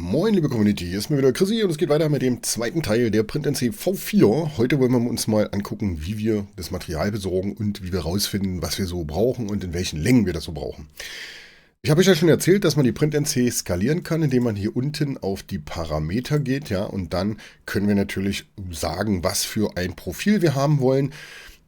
Moin, liebe Community, hier ist mir wieder Chrissy und es geht weiter mit dem zweiten Teil der PrintNC V4. Heute wollen wir uns mal angucken, wie wir das Material besorgen und wie wir rausfinden, was wir so brauchen und in welchen Längen wir das so brauchen. Ich habe euch ja schon erzählt, dass man die PrintNC skalieren kann, indem man hier unten auf die Parameter geht, ja, und dann können wir natürlich sagen, was für ein Profil wir haben wollen,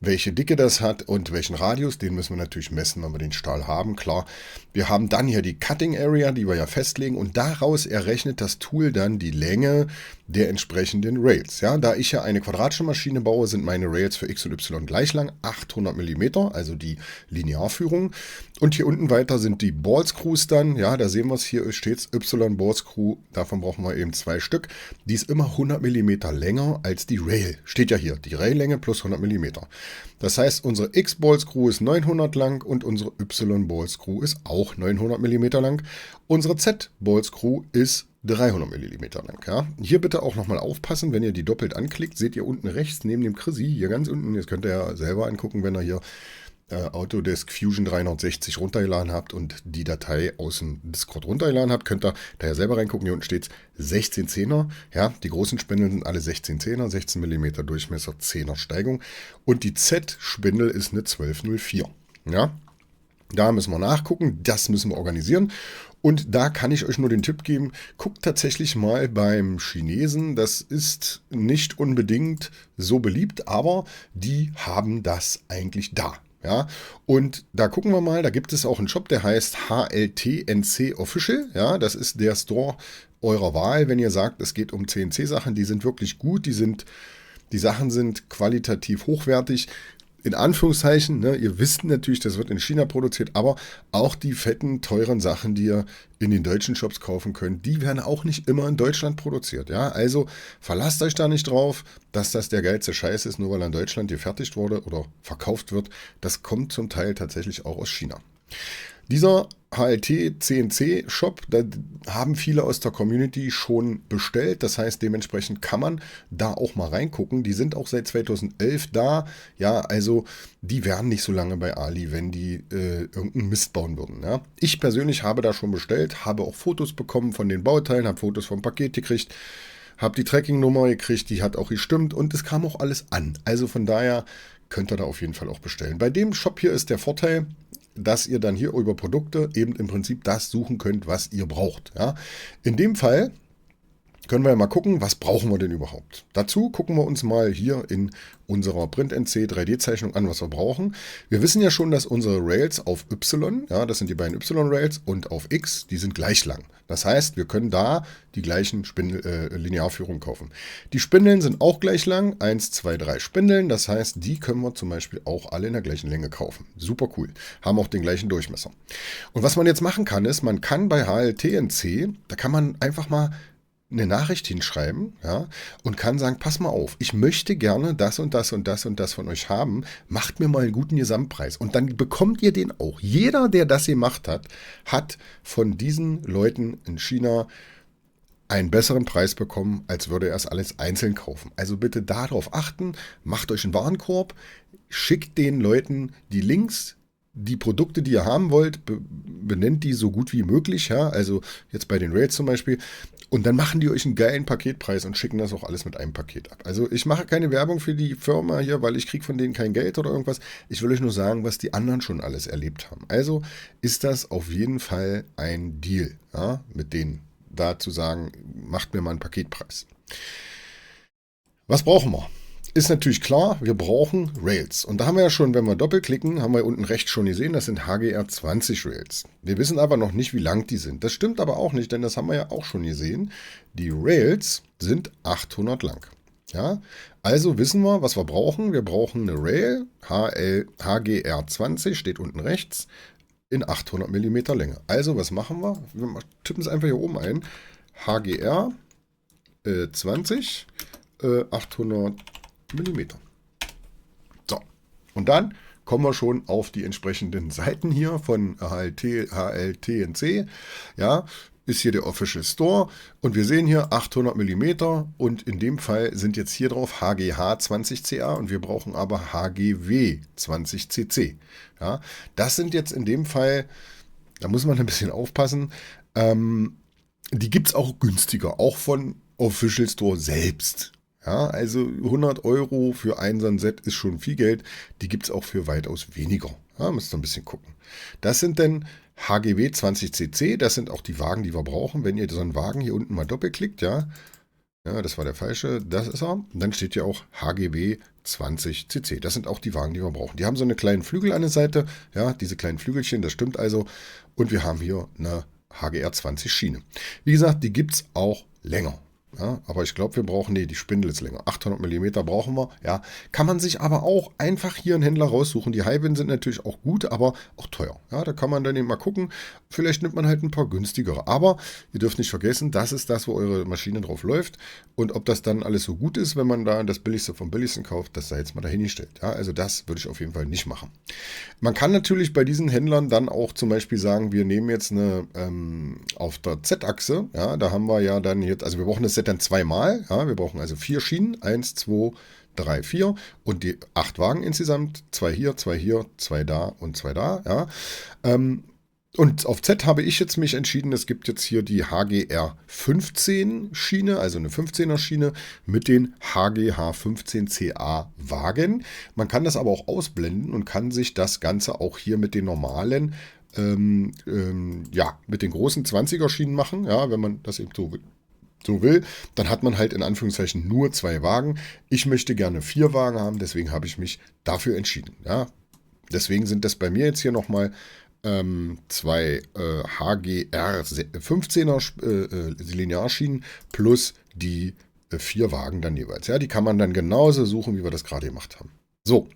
welche Dicke das hat und welchen Radius. Den müssen wir natürlich messen, wenn wir den Stahl haben, klar. Wir haben dann hier die Cutting Area, die wir ja festlegen, und daraus errechnet das Tool dann die Länge der entsprechenden Rails. Ja, da ich ja eine quadratische Maschine baue, sind meine Rails für X und Y gleich lang, 800 mm, also die Linearführung. Und hier unten weiter sind die Ball Screws dann, ja, da sehen wir es, hier steht Y Ball Screw, davon brauchen wir eben 2 Stück. Die ist immer 100 mm länger als die Rail. Steht ja hier, die Raillänge plus 100 mm. Das heißt, unsere X-Ball Screw ist 900 lang und unsere Y-Ball Screw ist auch 900 mm lang. Unsere Z-Ball Screw ist 300 mm lang. Ja. Hier bitte auch nochmal aufpassen, wenn ihr die doppelt anklickt, seht ihr unten rechts neben dem Chrissy, hier ganz unten, das könnt ihr ja selber angucken, wenn ihr hier Autodesk Fusion 360 runtergeladen habt und die Datei aus dem Discord runtergeladen habt, könnt ihr da ja selber reingucken. Hier unten steht 1610er. Ja, die großen Spindeln sind alle 1610er, 16 mm Durchmesser, 10er Steigung. Und die Z-Spindel ist eine 1204. Ja, da müssen wir nachgucken, das müssen wir organisieren. Und da kann ich euch nur den Tipp geben, guckt tatsächlich mal beim Chinesen. Das ist nicht unbedingt so beliebt, aber die haben das eigentlich da. Ja, und da gucken wir mal, da gibt es auch einen Shop, der heißt HLTNC Official. Ja, das ist der Store eurer Wahl, wenn ihr sagt, es geht um CNC-Sachen. Die sind wirklich gut, die Sachen sind qualitativ hochwertig. In Anführungszeichen, ne, ihr wisst natürlich, das wird in China produziert, aber auch die fetten, teuren Sachen, die ihr in den deutschen Shops kaufen könnt, die werden auch nicht immer in Deutschland produziert. Ja? Also verlasst euch da nicht drauf, dass das der geilste Scheiß ist, nur weil er in Deutschland gefertigt wurde oder verkauft wird. Das kommt zum Teil tatsächlich auch aus China. Dieser HLT-CNC-Shop, da haben viele aus der Community schon bestellt. Das heißt, dementsprechend kann man da auch mal reingucken. Die sind auch seit 2011 da. Ja, also die wären nicht so lange bei Ali, wenn die irgendeinen Mist bauen würden. Ja. Ich persönlich habe da schon bestellt, habe auch Fotos bekommen von den Bauteilen, habe Fotos vom Paket gekriegt, habe die Tracking-Nummer gekriegt, die hat auch gestimmt und es kam auch alles an. Also von daher könnt ihr da auf jeden Fall auch bestellen. Bei dem Shop hier ist der Vorteil, dass ihr dann hier über Produkte eben im Prinzip das suchen könnt, was ihr braucht. Ja. In dem Fall können wir ja mal gucken, was brauchen wir denn überhaupt. Dazu gucken wir uns mal hier in unserer PrintNC 3D-Zeichnung an, was wir brauchen. Wir wissen ja schon, dass unsere Rails auf Y, ja, das sind die beiden Y-Rails, und auf X, die sind gleich lang. Das heißt, wir können da die gleichen Linearführungen kaufen. Die Spindeln sind auch gleich lang, 1, 2, 3 Spindeln. Das heißt, die können wir zum Beispiel auch alle in der gleichen Länge kaufen. Super cool. Haben auch den gleichen Durchmesser. Und was man jetzt machen kann, ist, man kann bei HLTNC, da kann man einfach mal eine Nachricht hinschreiben, ja, und kann sagen, pass mal auf, ich möchte gerne das und das und das und das von euch haben, macht mir mal einen guten Gesamtpreis. Und dann bekommt ihr den auch. Jeder, der das gemacht hat, hat von diesen Leuten in China einen besseren Preis bekommen, als würde er es alles einzeln kaufen. Also bitte darauf achten, macht euch einen Warenkorb, schickt den Leuten die Links, die Produkte, die ihr haben wollt, benennt die so gut wie möglich, ja, also jetzt bei den Rails zum Beispiel, und dann machen die euch einen geilen Paketpreis und schicken das auch alles mit einem Paket ab. Also ich mache keine Werbung für die Firma hier, weil ich kriege von denen kein Geld oder irgendwas. Ich will euch nur sagen, was die anderen schon alles erlebt haben. Also ist das auf jeden Fall ein Deal, ja, mit denen da zu sagen, macht mir mal einen Paketpreis. Was brauchen wir? Ist natürlich klar, wir brauchen Rails. Und da haben wir ja schon, wenn wir doppelklicken, haben wir unten rechts schon gesehen, das sind HGR20 Rails. Wir wissen aber noch nicht, wie lang die sind. Das stimmt aber auch nicht, denn das haben wir ja auch schon gesehen. Die Rails sind 800 lang. Ja, also wissen wir, was wir brauchen. Wir brauchen eine Rail, HGR20, steht unten rechts, in 800 mm Länge. Also, was machen wir? Wir tippen es einfach hier oben ein. HGR 20, 800 Millimeter. So, und dann kommen wir schon auf die entsprechenden Seiten hier von HLTNC. Ja, ist hier der Official Store und wir sehen hier 800 mm und in dem Fall sind jetzt hier drauf HGH 20CA und wir brauchen aber HGW 20CC. Ja, das sind jetzt in dem Fall, da muss man ein bisschen aufpassen, Die gibt es auch günstiger, auch von Official Store selbst. Ja, also 100 Euro für ein so ein Set ist schon viel Geld. Die gibt es auch für weitaus weniger. Ja, müsst ihr ein bisschen gucken. Das sind dann HGW 20cc. Das sind auch die Wagen, die wir brauchen. Wenn ihr so einen Wagen hier unten mal doppelklickt, ja, ja, das war der falsche, das ist er. Und dann steht ja auch HGW 20cc. Das sind auch die Wagen, die wir brauchen. Die haben so eine kleinen Flügel an der Seite. Ja, diese kleinen Flügelchen, das stimmt also. Und wir haben hier eine HGR 20 Schiene. Wie gesagt, die gibt es auch länger. Ja, aber ich glaube, wir brauchen, nee, die Spindel ist länger. 800 mm brauchen wir. Ja, kann man sich aber auch einfach hier einen Händler raussuchen. Die Highwind sind natürlich auch gut, aber auch teuer. Ja, da kann man dann eben mal gucken. Vielleicht nimmt man halt ein paar günstigere. Aber ihr dürft nicht vergessen, das ist das, wo eure Maschine drauf läuft. Und ob das dann alles so gut ist, wenn man da das Billigste vom Billigsten kauft, das sei jetzt mal dahingestellt. Ja, also das würde ich auf jeden Fall nicht machen. Man kann natürlich bei diesen Händlern dann auch zum Beispiel sagen, wir nehmen jetzt eine auf der Z-Achse, ja, da haben wir ja dann jetzt, also wir brauchen das Set dann zweimal, ja, wir brauchen also 4 Schienen, 1, 2, 3, 4 und die 8 Wagen insgesamt, 2 hier, 2 da und 2 da, ja. Und auf Z habe ich jetzt mich entschieden, es gibt jetzt hier die HGR 15 Schiene, also eine 15er Schiene mit den HGH 15CA Wagen. Man kann das aber auch ausblenden und kann sich das Ganze auch hier mit den normalen, ja, mit den großen 20er Schienen machen, ja, wenn man das eben so will, dann hat man halt in Anführungszeichen nur 2 Wagen. Ich möchte gerne 4 Wagen haben, deswegen habe ich mich dafür entschieden, ja. Deswegen sind das bei mir jetzt hier nochmal 2 HGR 15er Linearschienen plus die 4 Wagen dann jeweils. Ja, die kann man dann genauso suchen, wie wir das gerade gemacht haben. So,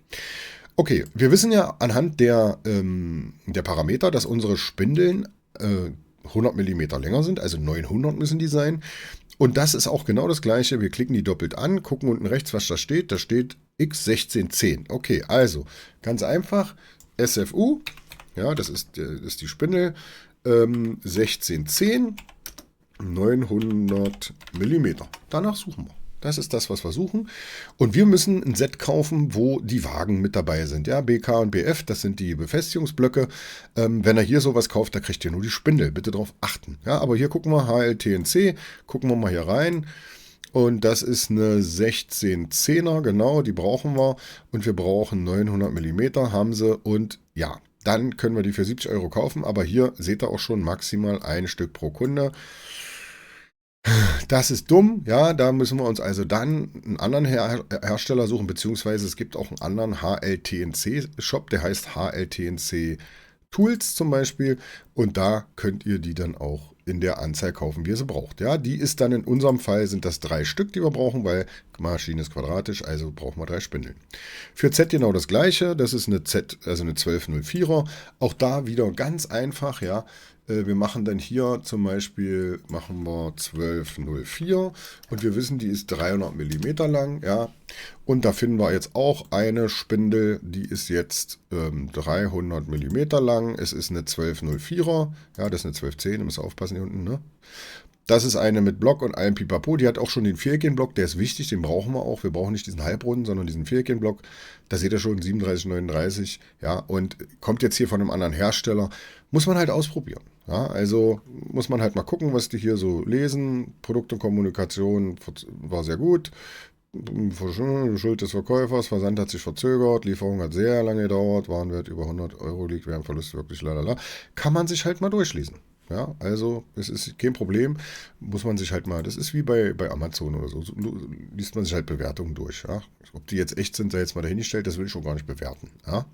okay, wir wissen ja anhand der Parameter, dass unsere Spindeln 100 mm länger sind, also 900 müssen die sein. Und das ist auch genau das Gleiche. Wir klicken die doppelt an, gucken unten rechts, was da steht. Da steht X1610. Okay, also ganz einfach SFU. Ja, das ist die Spindel. 1610, 900 mm. Danach suchen wir. Das ist das, was wir suchen. Und wir müssen ein Set kaufen, wo die Wagen mit dabei sind. Ja, BK und BF, das sind die Befestigungsblöcke. Wenn ihr hier sowas kauft, da kriegt ihr nur die Spindel. Bitte darauf achten. Ja, aber hier gucken wir HLTNC. Gucken wir mal hier rein. Und das ist eine 1610er, genau, die brauchen wir. Und wir brauchen 900 mm, haben sie. Und ja, dann können wir die für 70 Euro kaufen. Aber hier seht ihr auch schon maximal ein Stück pro Kunde. Das ist dumm, ja, da müssen wir uns also dann einen anderen Hersteller suchen, beziehungsweise es gibt auch einen anderen HLTNC-Shop, der heißt HLTNC Tools zum Beispiel und da könnt ihr die dann auch in der Anzahl kaufen, wie ihr sie braucht. Ja, die ist dann in unserem Fall, sind das 3 Stück, die wir brauchen, weil Maschine ist quadratisch, also brauchen wir 3 Spindeln. Für Z genau das gleiche, das ist eine Z, also eine 1204er, auch da wieder ganz einfach, ja. Wir machen dann hier zum Beispiel, machen wir 1204 und wir wissen, die ist 300 mm lang, ja. Und da finden wir jetzt auch eine Spindel, die ist jetzt 300 mm lang. Es ist eine 1204er, ja, das ist eine 1210, ihr müsst aufpassen hier unten, ne? Das ist eine mit Block und allem Pipapo. Die hat auch schon den Viereckchen-Block, der ist wichtig, den brauchen wir auch. Wir brauchen nicht diesen Halbrunden, sondern diesen Viereckchen-Block. Da seht ihr schon 3739, ja, und kommt jetzt hier von einem anderen Hersteller. Muss man halt ausprobieren. Ja, also muss man halt mal gucken, was die hier so lesen. Produkt und Kommunikation war sehr gut. Schuld des Verkäufers, Versand hat sich verzögert, Lieferung hat sehr lange gedauert, Warenwert über 100 Euro liegt, wir haben Verlust wirklich lalala. Kann man sich halt mal durchlesen. Ja, also es ist kein Problem, muss man sich halt mal, das ist wie bei Amazon oder so, liest man sich halt Bewertungen durch. Ja. Ob die jetzt echt sind, sei jetzt mal dahingestellt, das will ich schon gar nicht bewerten. Ja.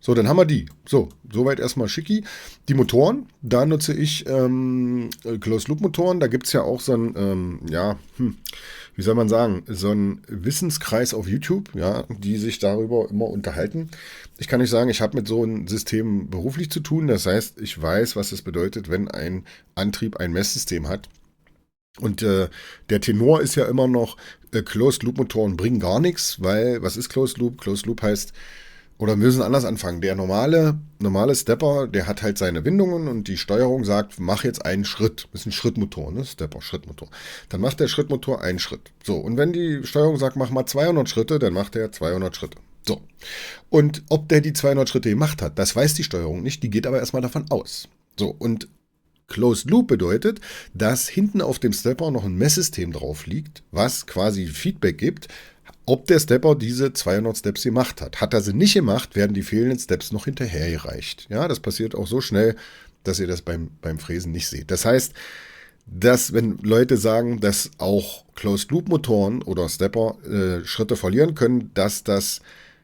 So, dann haben wir die. So, soweit erstmal schicki. Die Motoren, da nutze ich Closed-Loop-Motoren, da gibt es ja auch so ein, ja, wie soll man sagen, so ein Wissenskreis auf YouTube, ja, die sich darüber immer unterhalten. Ich kann nicht sagen, ich habe mit so einem System beruflich zu tun. Das heißt, ich weiß, was es bedeutet, wenn ein Antrieb ein Messsystem hat. Und der Tenor ist ja immer noch, Closed-Loop-Motoren bringen gar nichts, weil, was ist Closed-Loop? Closed-Loop heißt, oder wir müssen anders anfangen. Der normale Stepper, der hat halt seine Windungen und die Steuerung sagt, mach jetzt einen Schritt. Das ist ein Schrittmotor, ne? Stepper, Schrittmotor. Dann macht der Schrittmotor einen Schritt. So, und wenn die Steuerung sagt, mach mal 200 Schritte, dann macht er 200 Schritte. So. Und ob der die 200 Schritte gemacht hat, das weiß die Steuerung nicht. Die geht aber erstmal davon aus. So, und Closed Loop bedeutet, dass hinten auf dem Stepper noch ein Messsystem drauf liegt, was quasi Feedback gibt, ob der Stepper diese 200 Steps gemacht hat. Hat er sie nicht gemacht, werden die fehlenden Steps noch hinterhergereicht. Ja, das passiert auch so schnell, dass ihr das beim Fräsen nicht seht. Das heißt, dass wenn Leute sagen, dass auch Closed-Loop-Motoren oder Stepper Schritte verlieren können, dass das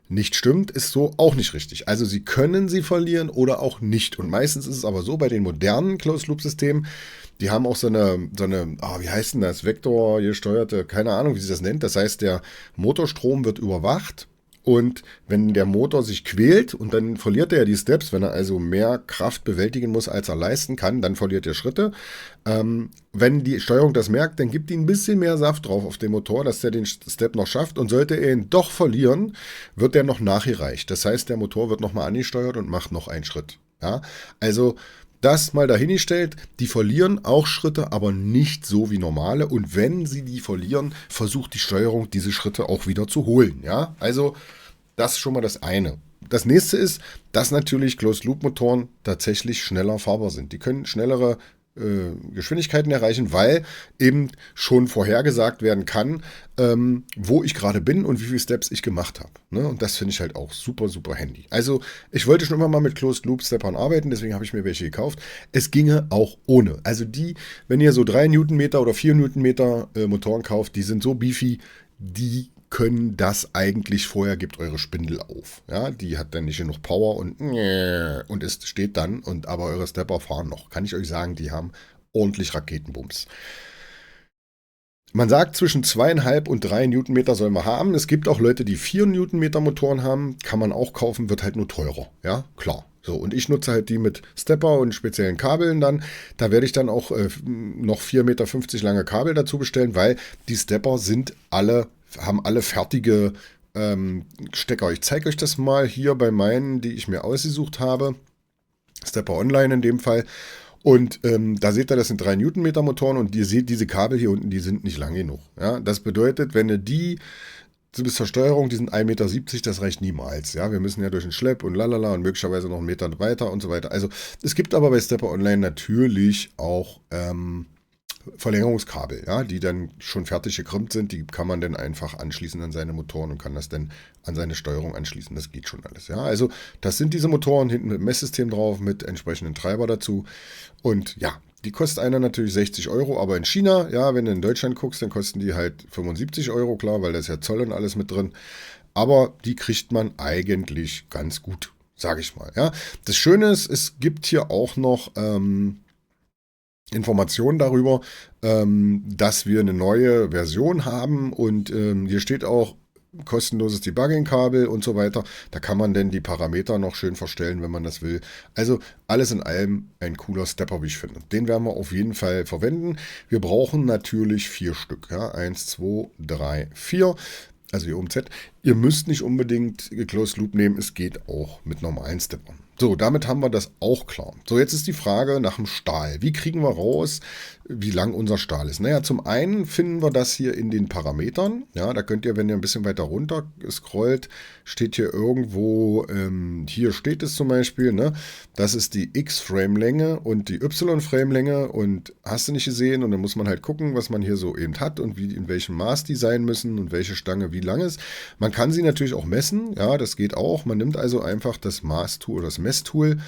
nicht stimmt, ist so auch nicht richtig. Also sie können sie verlieren oder auch nicht. Und meistens ist es aber so bei den modernen Closed-Loop-Systemen, die haben auch so eine wie heißt denn das, vektorgesteuerte, keine Ahnung, wie sie das nennt. Das heißt, der Motorstrom wird überwacht. Und wenn der Motor sich quält und dann verliert er ja die Steps, wenn er also mehr Kraft bewältigen muss, als er leisten kann, dann verliert er Schritte. Wenn die Steuerung das merkt, dann gibt die ein bisschen mehr Saft drauf auf den Motor, dass der den Step noch schafft. Und sollte er ihn doch verlieren, wird der noch nachgereicht. Das heißt, der Motor wird nochmal angesteuert und macht noch einen Schritt. Ja? Also das mal dahingestellt, die verlieren auch Schritte, aber nicht so wie normale. Und wenn sie die verlieren, versucht die Steuerung, diese Schritte auch wieder zu holen. Ja, also das ist schon mal das eine. Das nächste ist, dass natürlich Closed-Loop-Motoren tatsächlich schneller fahrbar sind. Die können schnellere Geschwindigkeiten erreichen, weil eben schon vorhergesagt werden kann, wo ich gerade bin und wie viele Steps ich gemacht habe. Ne? Und das finde ich halt auch super, super handy. Also ich wollte schon immer mal mit Closed-Loop-Steppern arbeiten, deswegen habe ich mir welche gekauft. Es ginge auch ohne. Also die, wenn ihr so 3 Newtonmeter oder 4 Newtonmeter Motoren kauft, die sind so beefy, die können das eigentlich vorher, gibt eure Spindel auf. Ja, die hat dann nicht genug Power und es steht dann, aber eure Stepper fahren noch. Kann ich euch sagen, die haben ordentlich Raketenbums. Man sagt, zwischen 2,5 und 3 Newtonmeter soll man haben. Es gibt auch Leute, die 4 Newtonmeter Motoren haben. Kann man auch kaufen, wird halt nur teurer. Ja, klar. So, und ich nutze halt die mit Stepper und speziellen Kabeln dann. Da werde ich dann auch noch 4,50 Meter lange Kabel dazu bestellen, weil die Stepper haben alle fertige Stecker. Ich zeige euch das mal hier bei meinen, die ich mir ausgesucht habe. Stepper Online in dem Fall. Und da seht ihr, das sind 3 Newtonmeter Motoren und ihr seht diese Kabel hier unten, die sind nicht lang genug. Ja? Das bedeutet, wenn ihr die bis zur Steuerung, die sind 1,70 Meter, das reicht niemals. Ja? Wir müssen ja durch den Schlepp und lalala und möglicherweise noch einen Meter weiter und so weiter. Also es gibt aber bei Stepper Online natürlich auch Verlängerungskabel, ja, die dann schon fertig gekrümmt sind, die kann man dann einfach anschließen an seine Motoren und kann das dann an seine Steuerung anschließen. Das geht schon alles. Ja. Also das sind diese Motoren hinten mit Messsystem drauf, mit entsprechenden Treiber dazu. Und ja, die kostet einer natürlich 60 Euro, aber in China, ja, wenn du in Deutschland guckst, dann kosten die halt 75 Euro, klar, weil da ist ja Zoll und alles mit drin. Aber die kriegt man eigentlich ganz gut, sage ich mal. Ja. Das Schöne ist, es gibt hier auch noch Informationen darüber, dass wir eine neue Version haben und hier steht auch kostenloses Debugging-Kabel und so weiter. Da kann man dann die Parameter noch schön verstellen, wenn man das will. Also alles in allem ein cooler Stepper, wie ich finde. Den werden wir auf jeden Fall verwenden. Wir brauchen natürlich 4 Stück. Ja? 1, 2, 3, 4. Also hier oben Z. Ihr müsst nicht unbedingt Closed Loop nehmen, es geht auch mit normalen Steppern. So, damit haben wir das auch klar. So, jetzt ist die Frage nach dem Stahl. Wie kriegen wir raus, wie lang unser Stahl ist? Naja, zum einen finden wir das hier in den Parametern. Ja, da könnt ihr, wenn ihr ein bisschen weiter runter scrollt, steht hier irgendwo, hier steht es zum Beispiel, ne? Das ist die X-Frame-Länge und die Y-Frame-Länge und hast du nicht gesehen? Und dann muss man halt gucken, was man hier so eben hat und wie, in welchem Maß die sein müssen und welche Stange wie lang ist. Man kann sie natürlich auch messen, ja, das geht auch. Man nimmt also einfach das Maßtool oder das Messtool.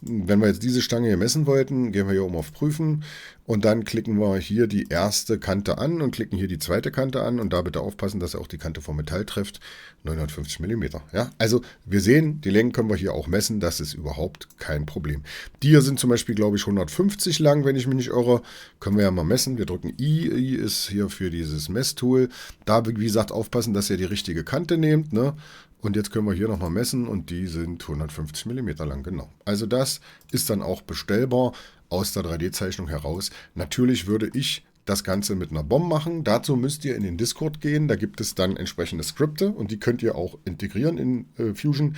Wenn wir jetzt diese Stange hier messen wollten, gehen wir hier oben auf Prüfen und dann klicken wir hier die erste Kante an und klicken hier die zweite Kante an und da bitte aufpassen, dass er auch die Kante vom Metall trifft. 950 mm. Ja? Also wir sehen, die Längen können wir hier auch messen, das ist überhaupt kein Problem. Die hier sind zum Beispiel, glaube ich, 150 lang, wenn ich mich nicht irre. Können wir ja mal messen. Wir drücken I. I ist hier für dieses Messtool. Da, wie gesagt, aufpassen, dass ihr die richtige Kante nehmt, ne? Und jetzt können wir hier nochmal messen und die sind 150 mm lang, genau. Also das ist dann auch bestellbar aus der 3D-Zeichnung heraus. Natürlich würde ich das Ganze mit einer BOM machen. Dazu müsst ihr in den Discord gehen. Da gibt es dann entsprechende Skripte und die könnt ihr auch integrieren in Fusion.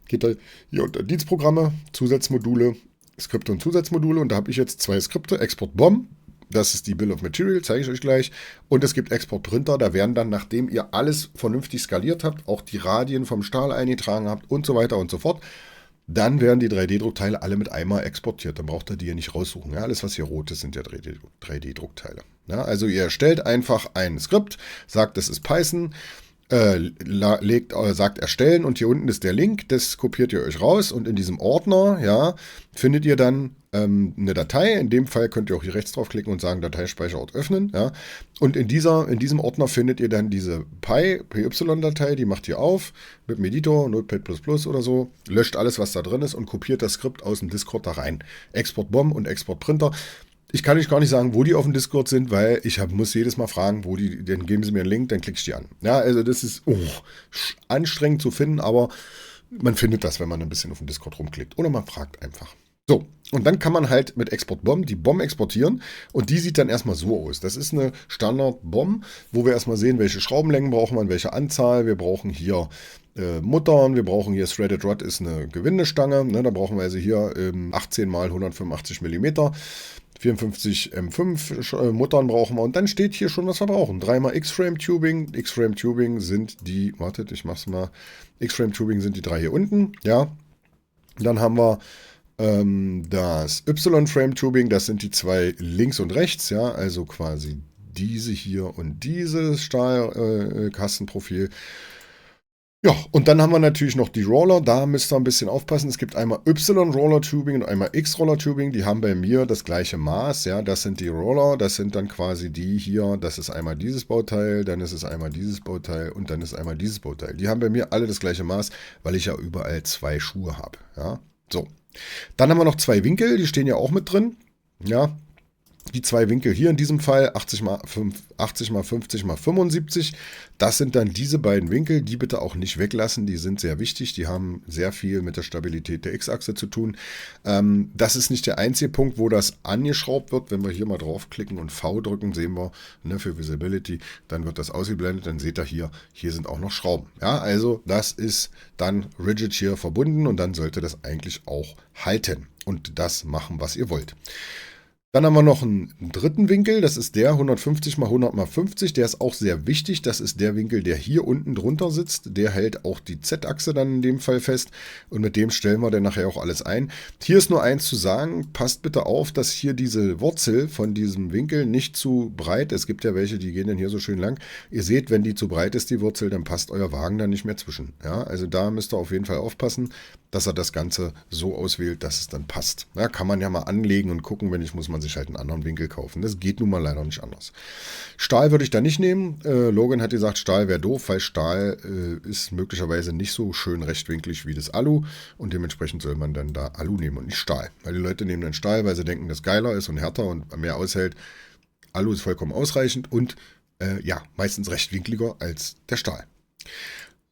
Geht da hier unter Dienstprogramme, Zusatzmodule, Skripte und Zusatzmodule. Und da habe ich jetzt 2 Skripte, Export BOM. Das ist die Bill of Material, zeige ich euch gleich. Und es gibt Export Printer, da werden dann, nachdem ihr alles vernünftig skaliert habt, auch die Radien vom Stahl eingetragen habt und so weiter und so fort, dann werden die 3D-Druckteile alle mit einmal exportiert. Dann braucht ihr die ja nicht raussuchen. Ja, alles, was hier rot ist, sind ja 3D-Druckteile. Ja, also ihr erstellt einfach ein Skript, sagt, das ist Python, sagt erstellen und hier unten ist der Link, das kopiert ihr euch raus und in diesem Ordner, ja, findet ihr dann eine Datei. In dem Fall könnt ihr auch hier rechts draufklicken und sagen Dateispeicherort öffnen, ja. Und in diesem Ordner findet ihr dann diese PY-Datei, die macht ihr auf mit dem Editor, Notepad++ oder so, löscht alles, was da drin ist und kopiert das Skript aus dem Discord da rein. Export BOM und Export Printer. Ich kann euch gar nicht sagen, wo die auf dem Discord sind, weil muss jedes Mal fragen, wo die, dann geben sie mir einen Link, dann klicke ich die an. Ja, also das ist anstrengend zu finden, aber man findet das, wenn man ein bisschen auf dem Discord rumklickt. Oder man fragt einfach. So, und dann kann man halt mit Export BOM die BOM exportieren und die sieht dann erstmal so aus. Das ist eine Standard-BOM, wo wir erstmal sehen, welche Schraubenlängen brauchen wir, in welcher Anzahl. Wir brauchen hier Muttern, wir brauchen hier Threaded Rod ist eine Gewindestange, ne, da brauchen wir also hier 18 x 185 mm. 54 M5 Muttern brauchen wir und dann steht hier schon, was wir brauchen. 3x X-Frame Tubing. X-Frame Tubing sind die, wartet, ich mach's mal. X-Frame Tubing sind die 3 hier unten, ja. Dann haben wir das Y-Frame Tubing, das sind die 2 links und rechts, ja, also quasi diese hier und dieses Stahlkastenprofil. Ja, und dann haben wir natürlich noch die Roller, da müsst ihr ein bisschen aufpassen. Es gibt einmal Y-Roller-Tubing und einmal X-Roller-Tubing, die haben bei mir das gleiche Maß, ja, das sind die Roller, das sind dann quasi die hier, das ist einmal dieses Bauteil, dann ist es einmal dieses Bauteil und dann ist einmal dieses Bauteil. Die haben bei mir alle das gleiche Maß, weil ich ja überall 2 Schuhe habe, ja, so. Dann haben wir noch 2 Winkel, die stehen ja auch mit drin, ja. Die 2 Winkel hier in diesem Fall, 80 x 50 x 75, das sind dann diese beiden Winkel, die bitte auch nicht weglassen, die sind sehr wichtig, die haben sehr viel mit der Stabilität der X-Achse zu tun. Das ist nicht der einzige Punkt, wo das angeschraubt wird. Wenn wir hier mal draufklicken und V drücken, sehen wir, ne, für Visibility, dann wird das ausgeblendet, dann seht ihr hier sind auch noch Schrauben. Ja, also das ist dann rigid hier verbunden und dann sollte das eigentlich auch halten und das machen, was ihr wollt. Dann haben wir noch einen dritten Winkel, das ist der 150 x 100 x 50, der ist auch sehr wichtig, das ist der Winkel, der hier unten drunter sitzt, der hält auch die Z-Achse dann in dem Fall fest und mit dem stellen wir dann nachher auch alles ein. Hier ist nur eins zu sagen, passt bitte auf, dass hier diese Wurzel von diesem Winkel nicht zu breit, es gibt ja welche, die gehen dann hier so schön lang, ihr seht, wenn die zu breit ist, die Wurzel, dann passt euer Wagen dann nicht mehr zwischen. Ja, also da müsst ihr auf jeden Fall aufpassen, dass er das Ganze so auswählt, dass es dann passt. Ja, kann man ja mal anlegen und gucken, wenn nicht, muss man sich halt einen anderen Winkel kaufen. Das geht nun mal leider nicht anders. Stahl würde ich da nicht nehmen. Logan hat gesagt, Stahl wäre doof, weil Stahl ist möglicherweise nicht so schön rechtwinklig wie das Alu und dementsprechend soll man dann da Alu nehmen und nicht Stahl. Weil die Leute nehmen dann Stahl, weil sie denken, das geiler ist und härter und mehr aushält. Alu ist vollkommen ausreichend und ja, meistens rechtwinkliger als der Stahl.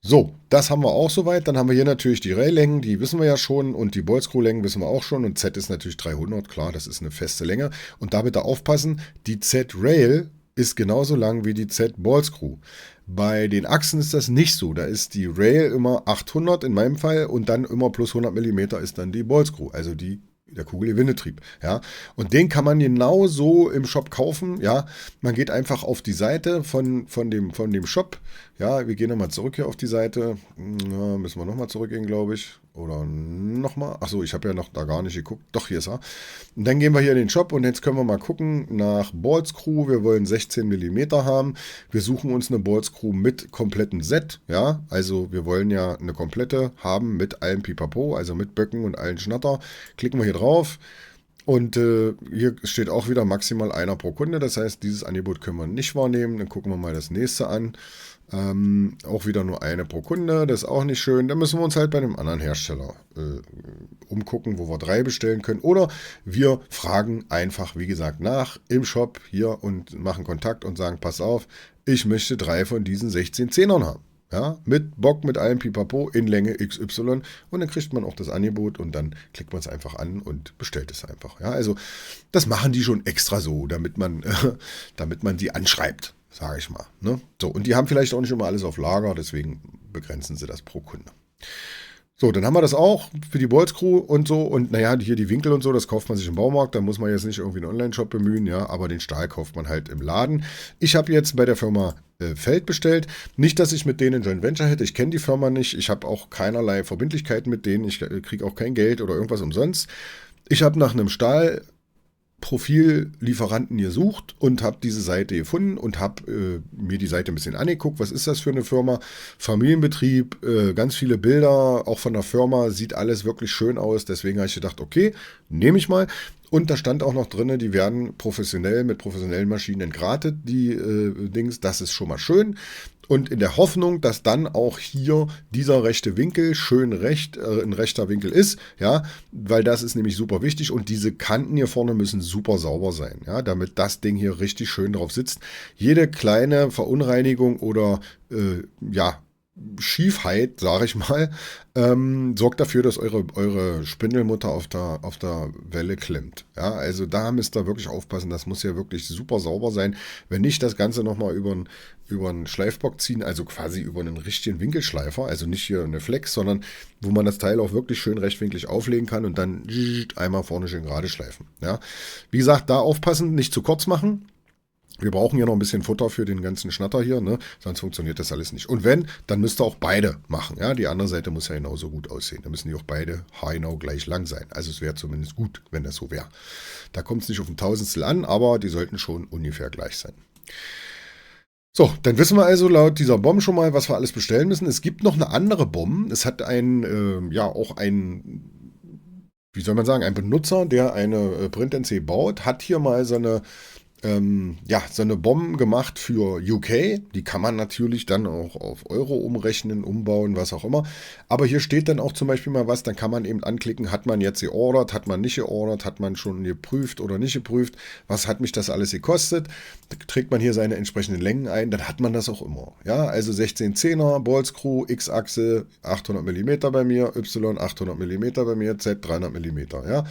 So, das haben wir auch soweit. Dann haben wir hier natürlich die Rail-Längen, die wissen wir ja schon. Und die Ball-Screw-Längen wissen wir auch schon. Und Z ist natürlich 300, klar, das ist eine feste Länge. Und da bitte aufpassen, die Z-Rail ist genauso lang wie die Z-Ball-Screw. Bei den Achsen ist das nicht so. Da ist die Rail immer 800 in meinem Fall und dann immer plus 100 mm ist dann die Ball-Screw, also der Kugelgewindetrieb, ja. Und den kann man genauso im Shop kaufen, ja. Man geht einfach auf die Seite von dem Shop, ja. Wir gehen nochmal zurück hier auf die Seite. Ja, müssen wir nochmal zurückgehen, glaube ich. Oder nochmal. Achso, ich habe ja noch da gar nicht geguckt. Doch, hier ist er. Und dann gehen wir hier in den Shop und jetzt können wir mal gucken nach Ball-Screw. Wir wollen 16 mm haben. Wir suchen uns eine Ball-Screw mit kompletten Set, ja. Also wir wollen ja eine komplette haben mit allem Pipapo, also mit Böcken und allen Schnatter. Klicken wir hier drauf. Und hier steht auch wieder maximal einer pro Kunde. Das heißt, dieses Angebot können wir nicht wahrnehmen. Dann gucken wir mal das nächste an. Auch wieder nur eine pro Kunde. Das ist auch nicht schön. Da müssen wir uns halt bei einem anderen Hersteller umgucken, wo wir 3 bestellen können. Oder wir fragen einfach, wie gesagt, nach im Shop hier und machen Kontakt und sagen, pass auf, ich möchte 3 von diesen 16 Zehnern haben. Ja, mit Bock, mit allem Pipapo in Länge XY und dann kriegt man auch das Angebot und dann klickt man es einfach an und bestellt es einfach. Ja, also das machen die schon extra so, damit man die anschreibt, sage ich mal. Ne? So, und die haben vielleicht auch nicht immer alles auf Lager, deswegen begrenzen sie das pro Kunde. So, dann haben wir das auch für die Bolzcrew und so. Und naja, hier die Winkel und so, das kauft man sich im Baumarkt. Da muss man jetzt nicht irgendwie einen Online-Shop bemühen, ja. Aber den Stahl kauft man halt im Laden. Ich habe jetzt bei der Firma Feld bestellt. Nicht, dass ich mit denen ein Joint Venture hätte. Ich kenne die Firma nicht. Ich habe auch keinerlei Verbindlichkeiten mit denen. Ich kriege auch kein Geld oder irgendwas umsonst. Ich habe nach einem Stahlprofillieferanten gesucht und habe diese Seite gefunden und habe mir die Seite ein bisschen angeguckt. Was ist das für eine Firma? Familienbetrieb, ganz viele Bilder, auch von der Firma, sieht alles wirklich schön aus. Deswegen habe ich gedacht, okay, nehme ich mal. Und da stand auch noch drin, die werden professionell mit professionellen Maschinen entgratet, die Dings. Das ist schon mal schön. Und in der Hoffnung, dass dann auch hier dieser rechte Winkel schön ein rechter Winkel ist, ja, weil das ist nämlich super wichtig und diese Kanten hier vorne müssen super sauber sein, ja, damit das Ding hier richtig schön drauf sitzt. Jede kleine Verunreinigung oder ja, Schiefheit, sage ich mal, sorgt dafür, dass eure Spindelmutter auf der Welle klemmt. Ja, also da müsst ihr wirklich aufpassen, das muss ja wirklich super sauber sein. Wenn nicht, das Ganze nochmal über einen Schleifbock ziehen, also quasi über einen richtigen Winkelschleifer, also nicht hier eine Flex, sondern wo man das Teil auch wirklich schön rechtwinklig auflegen kann und dann einmal vorne schön gerade schleifen. Ja, wie gesagt, da aufpassen, nicht zu kurz machen. Wir brauchen ja noch ein bisschen Futter für den ganzen Schnatter hier, ne? Sonst funktioniert das alles nicht. Und wenn, dann müsst ihr auch beide machen. Ja? Die andere Seite muss ja genauso gut aussehen. Da müssen die auch beide haargenau gleich lang sein. Also es wäre zumindest gut, wenn das so wäre. Da kommt es nicht auf ein Tausendstel an, aber die sollten schon ungefähr gleich sein. So, dann wissen wir also laut dieser Bombe schon mal, was wir alles bestellen müssen. Es gibt noch eine andere Bombe. Es hat auch ein, wie soll man sagen, ein Benutzer, der eine Print-NC baut, hat hier mal so eine Bombe gemacht für UK. Die kann man natürlich dann auch auf Euro umrechnen, umbauen, was auch immer. Aber hier steht dann auch zum Beispiel mal was, dann kann man eben anklicken, hat man jetzt geordert, hat man nicht geordert, hat man schon geprüft oder nicht geprüft, was hat mich das alles gekostet. Da trägt man hier seine entsprechenden Längen ein, dann hat man das auch immer. Ja, also 1610er, Bolzcrew, X-Achse, 800 mm bei mir, Y 800 mm bei mir, Z 300 mm. Ja,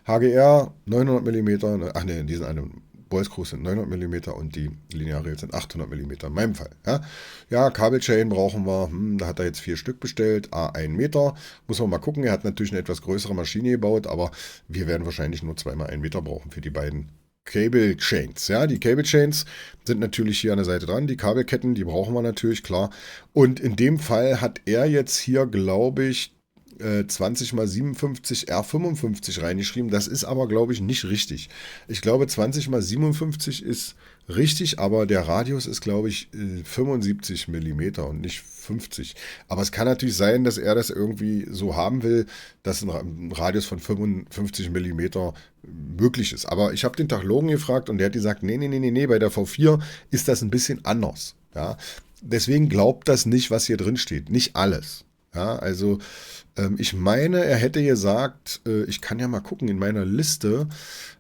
HGR 900 mm, ach ne, die sind eine Bolzcrews sind 900 mm und die Linearrails sind 800 mm in meinem Fall. Ja, Kabelchain brauchen wir, da hat er jetzt 4 Stück bestellt, A1 Meter. Muss man mal gucken, er hat natürlich eine etwas größere Maschine gebaut, aber wir werden wahrscheinlich nur 2x1 Meter brauchen für die beiden Cable Chains. Ja, die Cable Chains sind natürlich hier an der Seite dran, die Kabelketten, die brauchen wir natürlich, klar. Und in dem Fall hat er jetzt hier, glaube ich, 20x57 R55 reingeschrieben. Das ist aber, glaube ich, nicht richtig. Ich glaube, 20x57 ist richtig, aber der Radius ist, glaube ich, 75 mm und nicht 50. Aber es kann natürlich sein, dass er das irgendwie so haben will, dass ein Radius von 55 mm möglich ist. Aber ich habe den Tachlogen gefragt und der hat gesagt, nee, bei der V4 ist das ein bisschen anders. Ja? Deswegen glaubt das nicht, was hier drin steht. Nicht alles. Ja, also ich meine, er hätte gesagt, ich kann ja mal gucken, in meiner Liste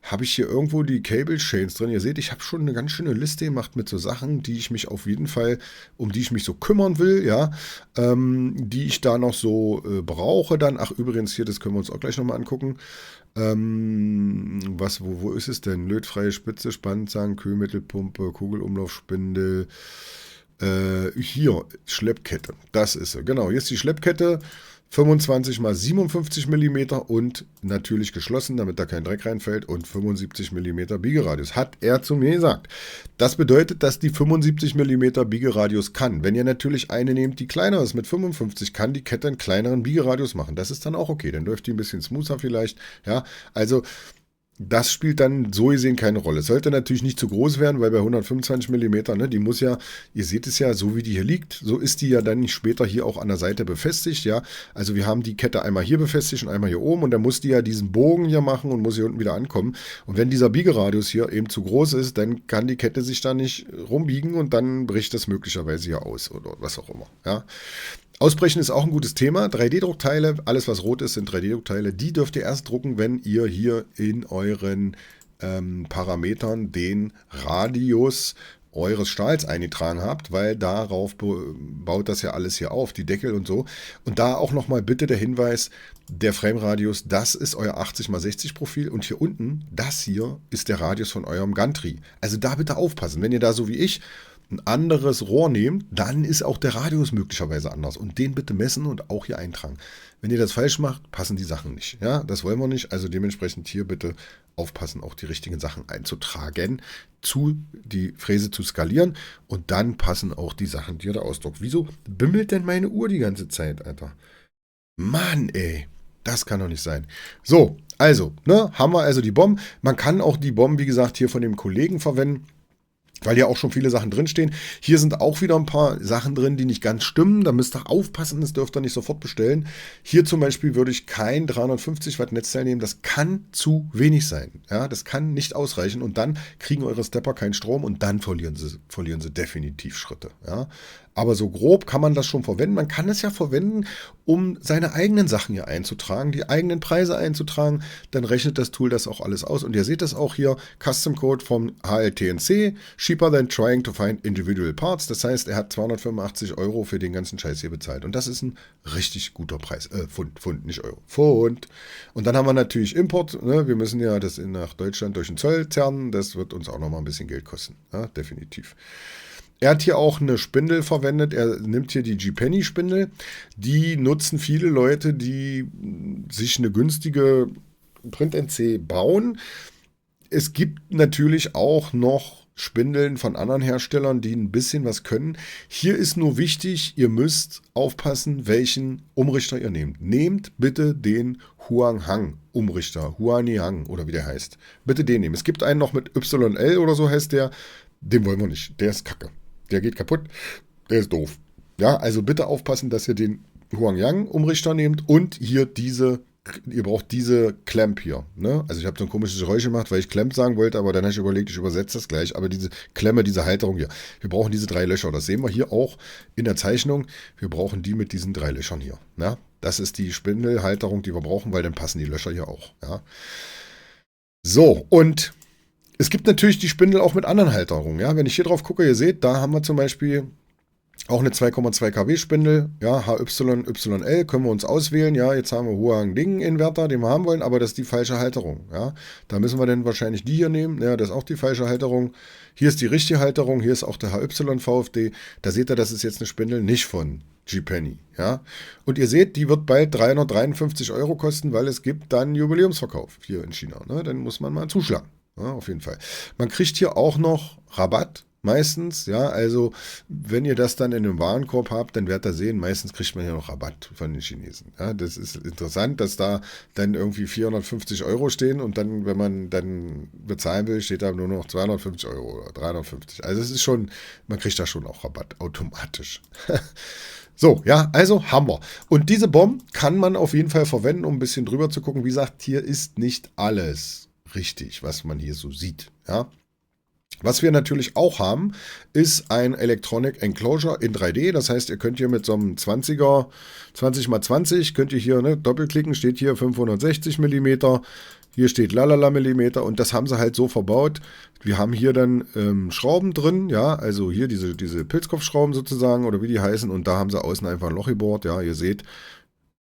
habe ich hier irgendwo die Cable Chains drin. Ihr seht, ich habe schon eine ganz schöne Liste gemacht mit so Sachen, die ich mich auf jeden Fall, um die ich mich so kümmern will, ja, die ich da noch so brauche dann. Ach, übrigens hier, das können wir uns auch gleich nochmal angucken. Wo ist es denn? Lötfreie Spitze, Spannzangen, Kühlmittelpumpe, Kugelumlaufspindel. Hier, Schleppkette. Das ist sie. Genau, hier ist die Schleppkette. 25x57 mm und natürlich geschlossen, damit da kein Dreck reinfällt und 75 mm Biegeradius, hat er zu mir gesagt. Das bedeutet, dass die 75 mm Biegeradius kann. Wenn ihr natürlich eine nehmt, die kleiner ist mit 55, kann die Kette einen kleineren Biegeradius machen. Das ist dann auch okay, dann läuft die ein bisschen smoother vielleicht. Ja, also das spielt dann so gesehen keine Rolle. Es sollte natürlich nicht zu groß werden, weil bei 125 mm, ne, die muss ja, ihr seht es ja, so wie die hier liegt, so ist die ja dann später hier auch an der Seite befestigt, ja. Also wir haben die Kette einmal hier befestigt und einmal hier oben und dann muss die ja diesen Bogen hier machen und muss hier unten wieder ankommen. Und wenn dieser Biegeradius hier eben zu groß ist, dann kann die Kette sich da nicht rumbiegen und dann bricht das möglicherweise hier aus oder was auch immer, ja. Ausbrechen ist auch ein gutes Thema. 3D-Druckteile, alles was rot ist, sind 3D-Druckteile. Die dürft ihr erst drucken, wenn ihr hier in euren Parametern den Radius eures Stahls eingetragen habt, weil darauf baut das ja alles hier auf, die Deckel und so. Und da auch nochmal bitte der Hinweis, der Frame-Radius, das ist euer 80x60 Profil und hier unten, das hier ist der Radius von eurem Gantry. Also da bitte aufpassen, wenn ihr da so wie ich ein anderes Rohr nehmt, dann ist auch der Radius möglicherweise anders. Und den bitte messen und auch hier eintragen. Wenn ihr das falsch macht, passen die Sachen nicht. Ja, das wollen wir nicht. Also dementsprechend hier bitte aufpassen, auch die richtigen Sachen einzutragen, die Fräse zu skalieren und dann passen auch die Sachen, die ihr da ausdruckt. Wieso bimmelt denn meine Uhr die ganze Zeit, Alter? Mann, ey. Das kann doch nicht sein. So, also, ne, haben wir also die Bomben. Man kann auch die Bomben, wie gesagt, hier von dem Kollegen verwenden, weil ja auch schon viele Sachen drinstehen. Hier sind auch wieder ein paar Sachen drin, die nicht ganz stimmen. Da müsst ihr aufpassen, das dürft ihr nicht sofort bestellen. Hier zum Beispiel würde ich kein 350 Watt Netzteil nehmen. Das kann zu wenig sein. Ja, das kann nicht ausreichen. Und dann kriegen eure Stepper keinen Strom und dann verlieren sie definitiv Schritte. Ja. Aber so grob kann man das schon verwenden. Man kann es ja verwenden, um seine eigenen Sachen hier einzutragen, die eigenen Preise einzutragen. Dann rechnet das Tool das auch alles aus. Und ihr seht das auch hier, Custom Code vom HLTNC, cheaper than trying to find individual parts. Das heißt, er hat 285 Euro für den ganzen Scheiß hier bezahlt. Und das ist ein richtig guter Preis. Pfund, nicht Euro. Pfund. Und dann haben wir natürlich Import. Ne? Wir müssen ja das nach Deutschland durch den Zoll zerren. Das wird uns auch nochmal ein bisschen Geld kosten. Ja, definitiv. Er hat hier auch eine Spindel verwendet. Er nimmt hier die G-Penny-Spindel. Die nutzen viele Leute, die sich eine günstige Print-NC bauen. Es gibt natürlich auch noch Spindeln von anderen Herstellern, die ein bisschen was können. Hier ist nur wichtig, ihr müsst aufpassen, welchen Umrichter ihr nehmt. Nehmt bitte den Huanghang Umrichter, Huanihang oder wie der heißt. Bitte den nehmen. Es gibt einen noch mit YL oder so heißt der. Den wollen wir nicht. Der ist kacke. Der geht kaputt, der ist doof. Ja, also bitte aufpassen, dass ihr den Huangyang-Umrichter nehmt und hier ihr braucht diese Clamp hier. Ne? Also ich habe so ein komisches Geräusch gemacht, weil ich Clamp sagen wollte, aber dann habe ich überlegt, ich übersetze das gleich. Aber diese Klemme, diese Halterung hier, wir brauchen diese 3 Löcher. Das sehen wir hier auch in der Zeichnung. Wir brauchen die mit diesen 3 Löchern hier. Ja? Das ist die Spindelhalterung, die wir brauchen, weil dann passen die Löcher hier auch. Ja? So, und es gibt natürlich die Spindel auch mit anderen Halterungen. Ja? Wenn ich hier drauf gucke, ihr seht, da haben wir zum Beispiel auch eine 2,2 kW Spindel. Ja, HYL können wir uns auswählen. Ja, jetzt haben wir Huang-Ding-Inverter, den wir haben wollen, aber das ist die falsche Halterung. Ja, da müssen wir dann wahrscheinlich die hier nehmen. Ja, das ist auch die falsche Halterung. Hier ist die richtige Halterung. Hier ist auch der HY-VFD. Da seht ihr, das ist jetzt eine Spindel nicht von G-Penny. Ja, und ihr seht, die wird bald 353 Euro kosten, weil es gibt dann Jubiläumsverkauf hier in China. Ne? Dann muss man mal zuschlagen. Ja, auf jeden Fall. Man kriegt hier auch noch Rabatt, meistens. Ja, also wenn ihr das dann in einem Warenkorb habt, dann werdet ihr sehen, meistens kriegt man hier noch Rabatt von den Chinesen. Ja, das ist interessant, dass da dann irgendwie 450 Euro stehen und dann, wenn man dann bezahlen will, steht da nur noch 250 Euro oder 350. Also es ist schon, man kriegt da schon auch Rabatt, automatisch. So, ja, also haben wir. Und diese Bombe kann man auf jeden Fall verwenden, um ein bisschen drüber zu gucken. Wie gesagt, hier ist nicht alles richtig, was man hier so sieht. Ja. Was wir natürlich auch haben, ist ein Electronic Enclosure in 3D. Das heißt, ihr könnt hier mit so einem 20er, 20x20, könnt ihr hier doppelklicken, steht hier 560 mm, hier steht lalala Millimeter und das haben sie halt so verbaut. Wir haben hier dann Schrauben drin, ja, also hier diese Pilzkopfschrauben sozusagen oder wie die heißen und da haben sie außen einfach ein Loch gebohrt, ja, ihr seht,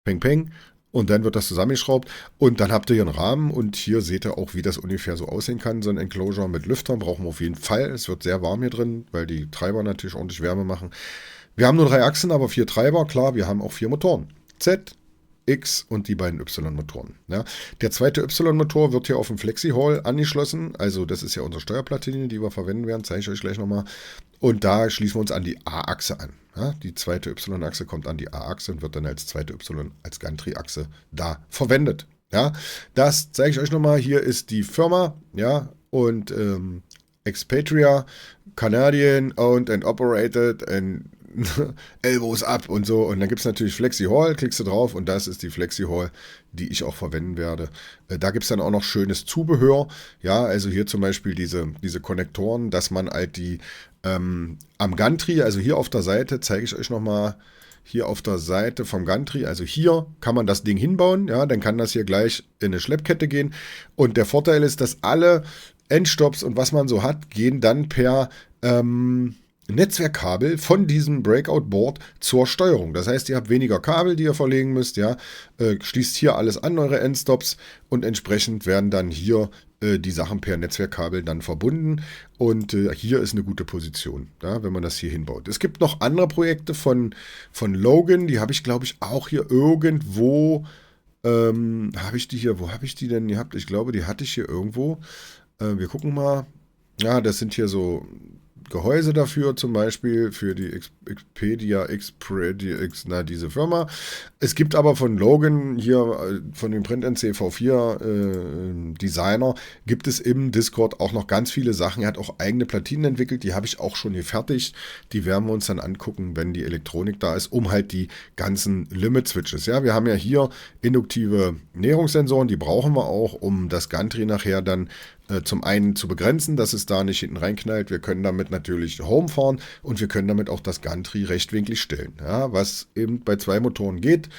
peng peng. Und dann wird das zusammengeschraubt und dann habt ihr hier einen Rahmen und hier seht ihr auch, wie das ungefähr so aussehen kann. So ein Enclosure mit Lüftern brauchen wir auf jeden Fall. Es wird sehr warm hier drin, weil die Treiber natürlich ordentlich Wärme machen. Wir haben nur 3 Achsen, aber 4 Treiber. Klar, wir haben auch 4 Motoren. Z, X und die beiden Y-Motoren. Ja. Der zweite Y-Motor wird hier auf dem Flexi-Hall angeschlossen. Also das ist ja unsere Steuerplatine, die wir verwenden werden. Zeige ich euch gleich nochmal. Und da schließen wir uns an die A-Achse an. Ja, die zweite Y-Achse kommt an die A-Achse und wird dann als zweite Y, als Gantry-Achse da verwendet. Ja, das zeige ich euch nochmal. Hier ist die Firma, ja, und Expatria, Canadian, owned and operated and Elbows up und so. Und dann gibt es natürlich Flexi Hall, klickst du drauf und das ist die Flexi Hall, die ich auch verwenden werde. Da gibt es dann auch noch schönes Zubehör. Ja, also hier zum Beispiel diese Konnektoren, dass man halt die am Gantry, also hier auf der Seite, zeige ich euch nochmal, hier auf der Seite vom Gantry, also hier kann man das Ding hinbauen, ja, dann kann das hier gleich in eine Schleppkette gehen. Und der Vorteil ist, dass alle Endstops und was man so hat, gehen dann per Netzwerkkabel von diesem Breakout-Board zur Steuerung. Das heißt, ihr habt weniger Kabel, die ihr verlegen müsst, ja, schließt hier alles an, eure Endstops und entsprechend werden dann hier die Sachen per Netzwerkkabel dann verbunden und hier ist eine gute Position, ja, wenn man das hier hinbaut. Es gibt noch andere Projekte von Logan, die habe ich glaube ich auch hier irgendwo, habe ich die hier, wo habe ich die denn gehabt? Ich glaube, die hatte ich hier irgendwo. Wir gucken mal. Ja, das sind hier so Gehäuse dafür, zum Beispiel für die diese Firma. Es gibt aber von Logan hier, von dem PrintNC V4 Designer, gibt es im Discord auch noch ganz viele Sachen. Er hat auch eigene Platinen entwickelt, die habe ich auch schon gefertigt. Die werden wir uns dann angucken, wenn die Elektronik da ist, um halt die ganzen Limit-Switches. Ja, wir haben ja hier induktive Näherungssensoren, die brauchen wir auch, um das Gantry nachher dann zum einen zu begrenzen, dass es da nicht hinten reinknallt. Wir können damit natürlich Home fahren und wir können damit auch das Gantry rechtwinklig stellen. Ja, was eben bei 2 Motoren geht,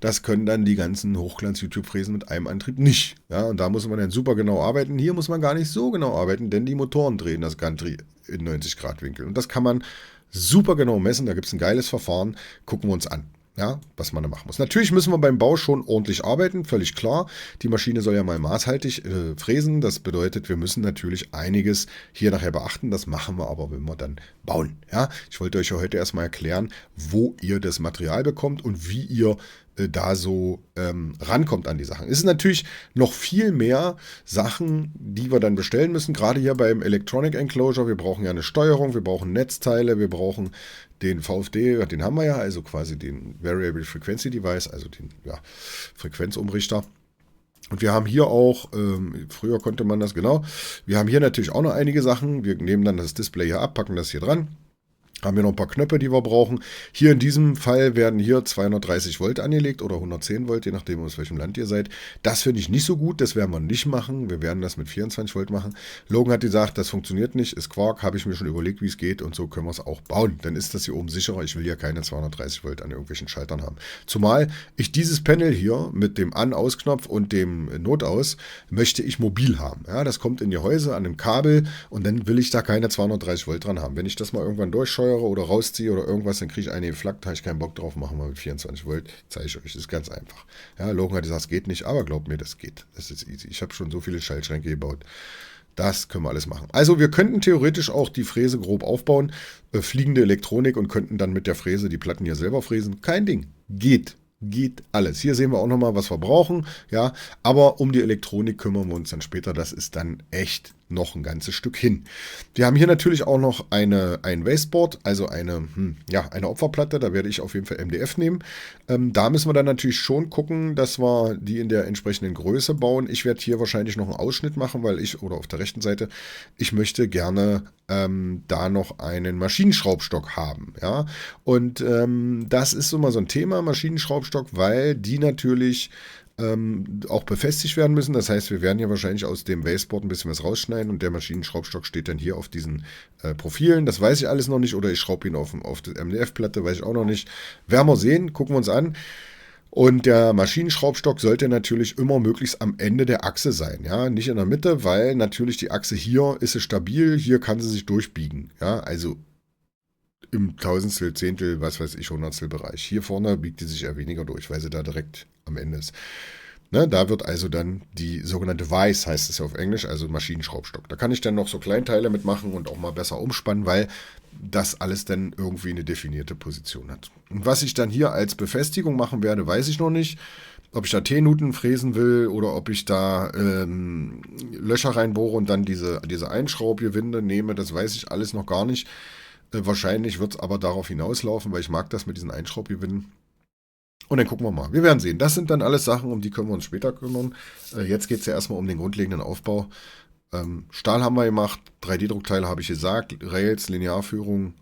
das können dann die ganzen Hochglanz-YouTube-Fräsen mit einem Antrieb nicht. Ja, und da muss man dann super genau arbeiten. Hier muss man gar nicht so genau arbeiten, denn die Motoren drehen das Gantry in 90 Grad Winkel. Und das kann man super genau messen. Da gibt es ein geiles Verfahren. Gucken wir uns an. Ja, was man da machen muss. Natürlich müssen wir beim Bau schon ordentlich arbeiten, völlig klar. Die Maschine soll ja mal maßhaltig fräsen. Das bedeutet, wir müssen natürlich einiges hier nachher beachten. Das machen wir aber, wenn wir dann bauen. Ja, ich wollte euch ja heute erstmal erklären, wo ihr das Material bekommt und wie ihr da so rankommt an die Sachen. Es ist natürlich noch viel mehr Sachen, die wir dann bestellen müssen. Gerade hier beim Electronic Enclosure. Wir brauchen ja eine Steuerung, wir brauchen Netzteile, wir brauchen den VFD, den haben wir ja, also quasi den Variable Frequency Device, also den Frequenzumrichter. Und wir haben hier auch, früher konnte man das genau, wir haben hier natürlich auch noch einige Sachen. Wir nehmen dann das Display hier ab, packen das hier dran. Haben wir noch ein paar Knöpfe, die wir brauchen. Hier in diesem Fall werden hier 230 Volt angelegt oder 110 Volt, je nachdem, aus welchem Land ihr seid. Das finde ich nicht so gut, das werden wir nicht machen. Wir werden das mit 24 Volt machen. Logan hat gesagt, das funktioniert nicht, ist Quark, habe ich mir schon überlegt, wie es geht und so können wir es auch bauen. Dann ist das hier oben sicherer. Ich will ja keine 230 Volt an irgendwelchen Schaltern haben. Zumal ich dieses Panel hier mit dem An-Aus-Knopf und dem Notaus möchte ich mobil haben. Ja, das kommt in die Häuser an einem Kabel und dann will ich da keine 230 Volt dran haben. Wenn ich das mal irgendwann durchschaue, oder rausziehe oder irgendwas, dann kriege ich eine geflackt, habe ich keinen Bock drauf, machen wir mit 24 Volt, zeige ich euch, das ist ganz einfach. Ja, Logan hat gesagt, es geht nicht, aber glaubt mir, das geht. Das ist easy. Ich habe schon so viele Schaltschränke gebaut. Das können wir alles machen. Also wir könnten theoretisch auch die Fräse grob aufbauen, fliegende Elektronik und könnten dann mit der Fräse die Platten hier selber fräsen. Kein Ding. Geht alles. Hier sehen wir auch nochmal, was wir brauchen. Ja, aber um die Elektronik kümmern wir uns dann später. Das ist dann echt noch ein ganzes Stück hin. Wir haben hier natürlich auch noch ein Wasteboard, also eine Opferplatte. Da werde ich auf jeden Fall MDF nehmen. Da müssen wir dann natürlich schon gucken, dass wir die in der entsprechenden Größe bauen. Ich werde hier wahrscheinlich noch einen Ausschnitt machen, oder auf der rechten Seite, ich möchte gerne da noch einen Maschinenschraubstock haben. Ja? Und das ist immer so ein Thema, Maschinenschraubstock, weil die natürlich auch befestigt werden müssen. Das heißt, wir werden hier wahrscheinlich aus dem Wasteboard ein bisschen was rausschneiden und der Maschinenschraubstock steht dann hier auf diesen Profilen. Das weiß ich alles noch nicht oder ich schraube ihn auf die MDF-Platte, weiß ich auch noch nicht. Werden wir sehen, gucken wir uns an. Und der Maschinenschraubstock sollte natürlich immer möglichst am Ende der Achse sein. Ja, nicht in der Mitte, weil natürlich die Achse hier ist sie stabil, hier kann sie sich durchbiegen. Ja, also im Tausendstel, Zehntel, was weiß ich, Hundertstel Bereich. Hier vorne biegt die sich eher weniger durch, weil sie da direkt am Ende ist. Ne, da wird also dann die sogenannte Vise, heißt es ja auf Englisch, also Maschinenschraubstock. Da kann ich dann noch so Kleinteile mitmachen und auch mal besser umspannen, weil das alles dann irgendwie eine definierte Position hat. Und was ich dann hier als Befestigung machen werde, weiß ich noch nicht. Ob ich da T-Nuten fräsen will oder ob ich da Löcher reinbohre und dann diese Einschraubgewinde nehme, das weiß ich alles noch gar nicht. Wahrscheinlich wird es aber darauf hinauslaufen, weil ich mag das mit diesen Einschraubgewinnen. Und dann gucken wir mal. Wir werden sehen. Das sind dann alles Sachen, um die können wir uns später kümmern. Jetzt geht es ja erstmal um den grundlegenden Aufbau. Stahl haben wir gemacht, 3D-Druckteile habe ich gesagt, Rails, Linearführung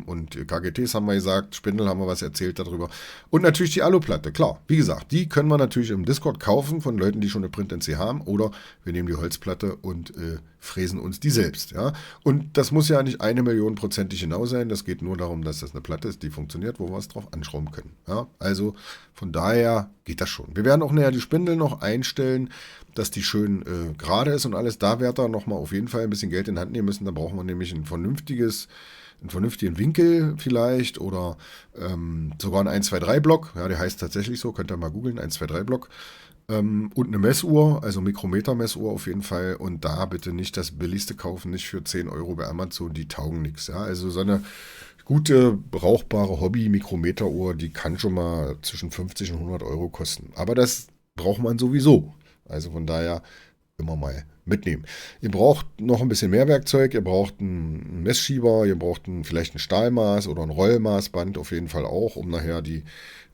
und KGTs haben wir gesagt, Spindel haben wir was erzählt darüber. Und natürlich die Aluplatte, klar. Wie gesagt, die können wir natürlich im Discord kaufen von Leuten, die schon eine PrintNC haben. Oder wir nehmen die Holzplatte und fräsen uns die selbst. Ja? Und das muss ja nicht 1.000.000%ig genau sein. Das geht nur darum, dass das eine Platte ist, die funktioniert, wo wir es drauf anschrauben können. Ja? Also von daher geht das schon. Wir werden auch nachher die Spindel noch einstellen, dass die schön gerade ist und alles. Da wird er nochmal auf jeden Fall ein bisschen Geld in die Hand nehmen müssen. Da brauchen wir nämlich einen vernünftigen Winkel vielleicht oder sogar einen 1-2-3-Block. Ja, der heißt tatsächlich so, könnt ihr mal googeln, 1-2-3-Block. Und eine Messuhr, also Mikrometer-Messuhr auf jeden Fall. Und da bitte nicht das billigste kaufen, nicht für 10 Euro bei Amazon, die taugen nichts. Ja? Also so eine gute, brauchbare Hobby-Mikrometeruhr, die kann schon mal zwischen 50 und 100 Euro kosten. Aber das braucht man sowieso. Also von daher immer mal mitnehmen. Ihr braucht noch ein bisschen mehr Werkzeug. Ihr braucht einen Messschieber, ihr braucht vielleicht ein Stahlmaß oder ein Rollmaßband auf jeden Fall auch, um nachher die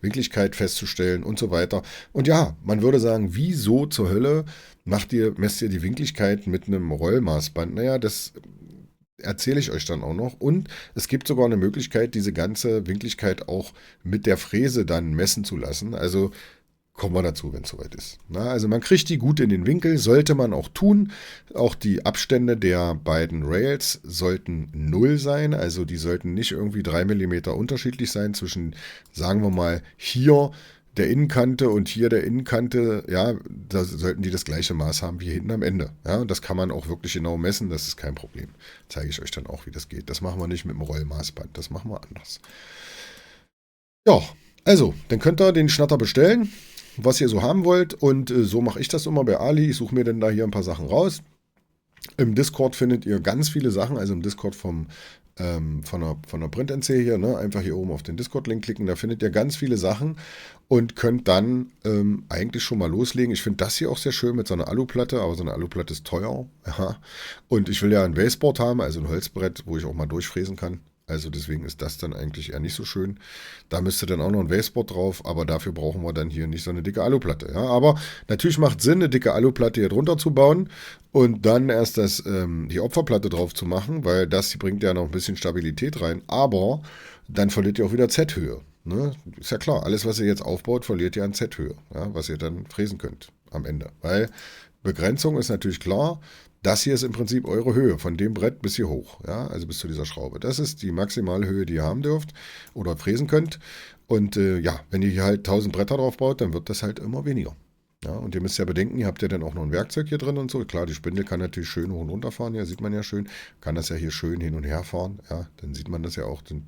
Winkligkeit festzustellen und so weiter. Und ja, man würde sagen, wieso zur Hölle messt ihr die Winkligkeit mit einem Rollmaßband? Naja, das erzähle ich euch dann auch noch. Und es gibt sogar eine Möglichkeit, diese ganze Winkligkeit auch mit der Fräse dann messen zu lassen. Also kommen wir dazu, wenn es soweit ist. Na, also man kriegt die gut in den Winkel, sollte man auch tun. Auch die Abstände der beiden Rails sollten 0 sein. Also die sollten nicht irgendwie 3 Millimeter unterschiedlich sein zwischen, sagen wir mal, hier der Innenkante und hier der Innenkante. Ja, da sollten die das gleiche Maß haben wie hinten am Ende. Ja, und das kann man auch wirklich genau messen, das ist kein Problem. Zeige ich euch dann auch, wie das geht. Das machen wir nicht mit dem Rollmaßband, das machen wir anders. Ja, also, dann könnt ihr den Schnatter bestellen, was ihr so haben wollt. Und so mache ich das immer bei Ali. Ich suche mir dann da hier ein paar Sachen raus. Im Discord findet ihr ganz viele Sachen, also im Discord von der Print NC hier, ne? Einfach hier oben auf den Discord-Link klicken, da findet ihr ganz viele Sachen und könnt dann eigentlich schon mal loslegen. Ich finde das hier auch sehr schön mit so einer Aluplatte, aber so eine Aluplatte ist teuer. Ja. Und ich will ja ein Baseboard haben, also ein Holzbrett, wo ich auch mal durchfräsen kann. Also deswegen ist das dann eigentlich eher nicht so schön. Da müsste dann auch noch ein Baseboard drauf, aber dafür brauchen wir dann hier nicht so eine dicke Aluplatte. Ja, aber natürlich macht Sinn, eine dicke Aluplatte hier drunter zu bauen und dann erst die Opferplatte drauf zu machen, weil das bringt ja noch ein bisschen Stabilität rein. Aber dann verliert ihr auch wieder Z-Höhe. Ne? Ist ja klar, alles, was ihr jetzt aufbaut, verliert ihr an Z-Höhe, ja, was ihr dann fräsen könnt am Ende. Weil Begrenzung ist natürlich klar. Das hier ist im Prinzip eure Höhe, von dem Brett bis hier hoch, ja, also bis zu dieser Schraube. Das ist die maximale Höhe, die ihr haben dürft oder fräsen könnt. Und ja, wenn ihr hier halt 1000 Bretter drauf baut, dann wird das halt immer weniger. Ja, und ihr müsst ja bedenken, ihr habt ja dann auch noch ein Werkzeug hier drin und so. Klar, die Spindel kann natürlich schön hoch und runter fahren, ja, sieht man ja schön. Kann das ja hier schön hin und her fahren, ja, dann sieht man das ja auch. Dann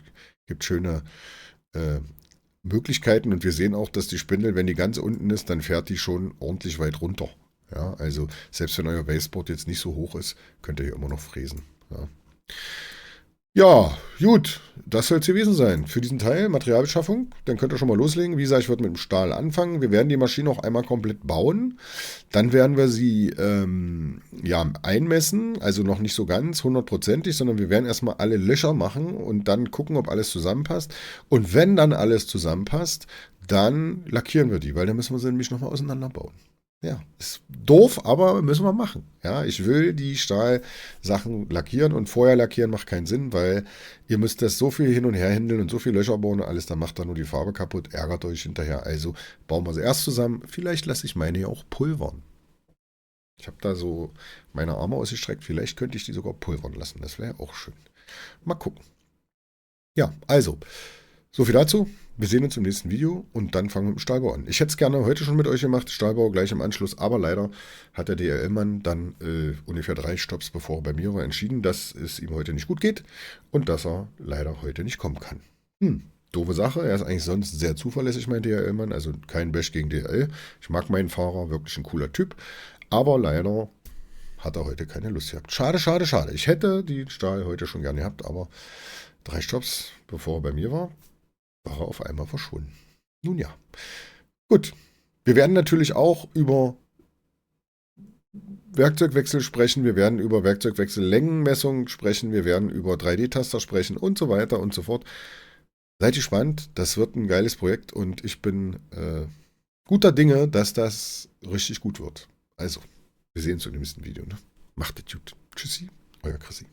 gibt schöne äh, Möglichkeiten und wir sehen auch, dass die Spindel, wenn die ganz unten ist, dann fährt die schon ordentlich weit runter. Ja, also selbst wenn euer Baseboard jetzt nicht so hoch ist, könnt ihr hier immer noch fräsen. Ja, ja gut, das soll es gewesen sein für diesen Teil, Materialbeschaffung. Dann könnt ihr schon mal loslegen. Wie gesagt, ich würde mit dem Stahl anfangen. Wir werden die Maschine auch einmal komplett bauen. Dann werden wir sie ja, einmessen, also noch nicht so ganz hundertprozentig, sondern wir werden erstmal alle Löcher machen und dann gucken, ob alles zusammenpasst. Und wenn dann alles zusammenpasst, dann lackieren wir die, weil dann müssen wir sie nämlich nochmal auseinanderbauen. Ja, ist doof, aber müssen wir machen. Ja, ich will die Stahlsachen lackieren und vorher lackieren macht keinen Sinn, weil ihr müsst das so viel hin und her händeln und so viel Löcher bauen und alles, dann macht da nur die Farbe kaputt, ärgert euch hinterher. Also bauen wir sie erst zusammen. Vielleicht lasse ich meine ja auch pulvern. Ich habe da so meine Arme ausgestreckt. Vielleicht könnte ich die sogar pulvern lassen. Das wäre auch schön. Mal gucken. Ja, also, so viel dazu. Wir sehen uns im nächsten Video und dann fangen wir mit dem Stahlbau an. Ich hätte es gerne heute schon mit euch gemacht, Stahlbau gleich im Anschluss, aber leider hat der DRL-Mann dann ungefähr 3 Stopps bevor er bei mir war entschieden, dass es ihm heute nicht gut geht und dass er leider heute nicht kommen kann. Doofe Sache, er ist eigentlich sonst sehr zuverlässig, mein DRL-Mann, also kein Bash gegen DRL. Ich mag meinen Fahrer, wirklich ein cooler Typ, aber leider hat er heute keine Lust gehabt. Schade, schade, schade. Ich hätte die Stahl heute schon gerne gehabt, aber 3 Stopps bevor er bei mir war er auf einmal verschwunden. Nun ja. Gut. Wir werden natürlich auch über Werkzeugwechsel sprechen. Wir werden über Werkzeugwechsellängenmessung sprechen. Wir werden über 3D-Taster sprechen und so weiter und so fort. Seid gespannt. Das wird ein geiles Projekt und ich bin guter Dinge, dass das richtig gut wird. Also, wir sehen uns im nächsten Video. Ne? Macht es gut. Tschüssi, euer Chrissy.